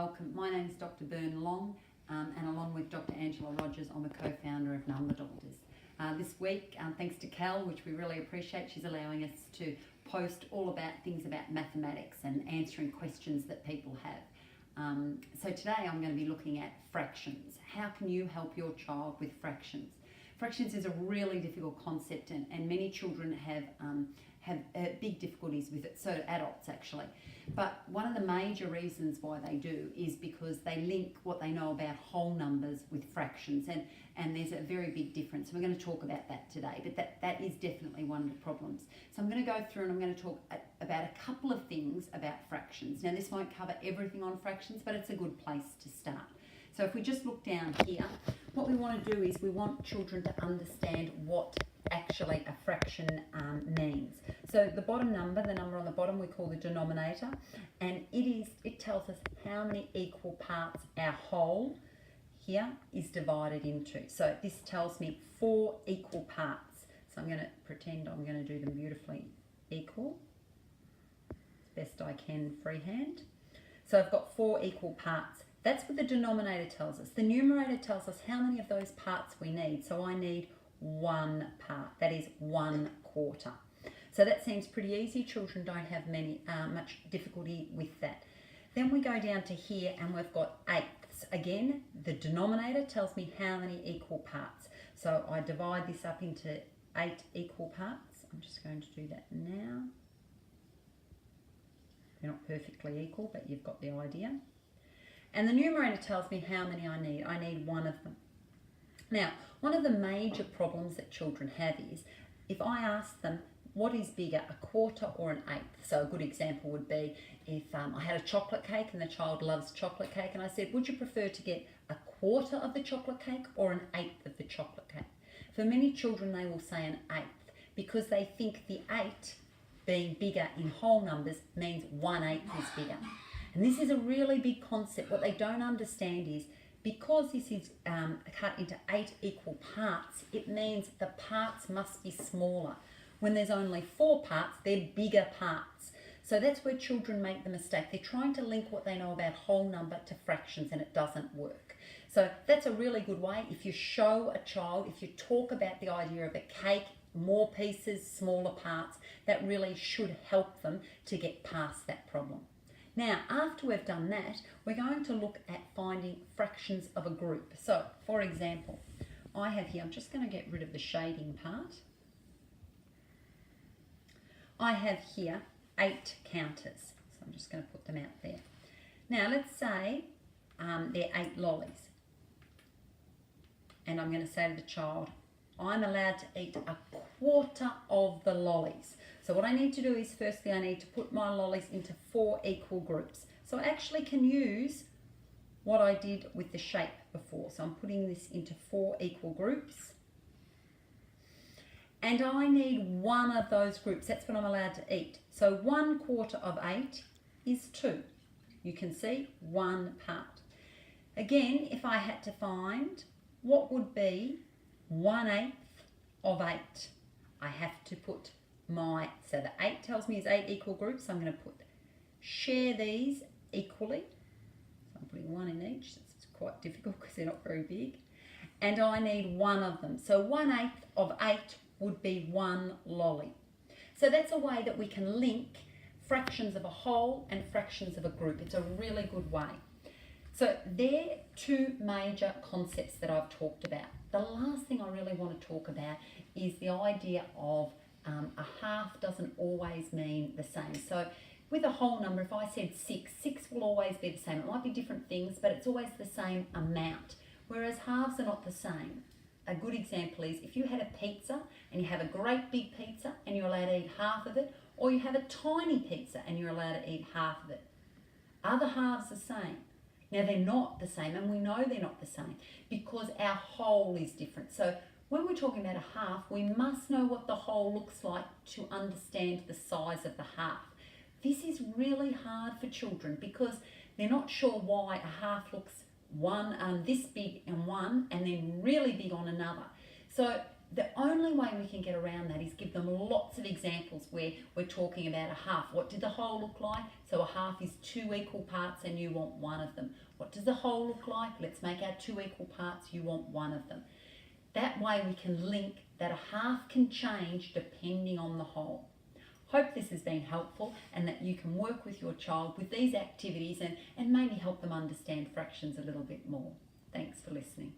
welcome. My name is Dr. Bern Long, and along with Dr. Angela Rogers, I'm a co-founder of Number Doctors. This week, thanks to Cal, which we really appreciate, she's allowing us to post all about things about mathematics and answering questions that people have. So today I'm going to be looking at fractions. How can you help your child with fractions? Fractions is a really difficult concept, and many children have big difficulties with it, so do adults actually. But one of the major reasons why they do is because they link what they know about whole numbers with fractions, and there's a very big difference. We're going to talk about that today, but that is definitely one of the problems. So I'm going to go through and I'm going to talk about a couple of things about fractions. Now this won't cover everything on fractions, but it's a good place to start. So if we just look down here, what we want to do is we want children to understand what actually a fraction means. So the bottom number, the number on the bottom, we call the denominator, and it tells us how many equal parts our whole here is divided into. So this tells me 4 equal parts. So I'm going to pretend I'm going to do them beautifully equal, as best I can freehand. So I've got 4 equal parts. That's what the denominator tells us. The numerator tells us how many of those parts we need. So I need 1 part, that is 1/4. So that seems pretty easy. Children don't have much difficulty with that. Then we go down to here and we've got eighths. Again, the denominator tells me how many equal parts. So I divide this up into 8 equal parts. I'm just going to do that now. They're not perfectly equal, but you've got the idea. And the numerator tells me how many I need. I need 1 of them. Now, one of the major problems that children have is if I ask them, what is bigger, a quarter or an eighth? So a good example would be if I had a chocolate cake and the child loves chocolate cake, and I said, would you prefer to get a quarter of the chocolate cake or an eighth of the chocolate cake? For many children, they will say an eighth because they think the 8 being bigger in whole numbers means 1/8 is bigger. And this is a really big concept. What they don't understand is because this is cut into 8 equal parts, it means the parts must be smaller. When there's only 4 parts, they're bigger parts. So that's where children make the mistake. They're trying to link what they know about whole number to fractions, and it doesn't work. So that's a really good way. If you show a child, if you talk about the idea of a cake, more pieces, smaller parts, that really should help them to get past that problem. Now, after we've done that, we're going to look at finding fractions of a group. So, for example, I have here, I'm just going to get rid of the shading part. I have here 8 counters. So I'm just going to put them out there. Now, let's say they're 8 lollies. And I'm going to say to the child, I'm allowed to eat a quarter of the lollies. So what I need to do is firstly I need to put my lollies into 4 equal groups. So I actually can use what I did with the shape before. So I'm putting this into 4 equal groups. And I need 1 of those groups. That's what I'm allowed to eat. So 1/4 of 8 is 2. You can see 1 part. Again, if I had to find what would be 1/8 of 8, I have to put so the 8 tells me is 8 equal groups. So I'm going to share these equally. So I'm putting 1 in each. It's quite difficult because they're not very big. And I need 1 of them. So 1/8 of 8 would be 1 lolly. So that's a way that we can link fractions of a whole and fractions of a group. It's a really good way. So they're 2 major concepts that I've talked about. The last thing I really want to talk about is the idea of a half doesn't always mean the same. So with a whole number, if I said 6, 6 will always be the same. It might be different things, but it's always the same amount, whereas halves are not the same. A good example is if you had a pizza and you have a great big pizza and you're allowed to eat half of it, or you have a tiny pizza and you're allowed to eat half of it. Are the halves the same? Now they're not the same, and we know they're not the same because our whole is different. So when we're talking about a half, we must know what the whole looks like to understand the size of the half. This is really hard for children because they're not sure why a half looks this big on one and then really big on another. So The only way we can get around that is give them lots of examples where we're talking about a half. What did the whole look like? So a half is 2 equal parts and you want one of them. What does the whole look like? Let's make our 2 equal parts, you want one of them. That way we can link that a half can change depending on the whole. Hope this has been helpful and that you can work with your child with these activities and maybe help them understand fractions a little bit more. Thanks for listening.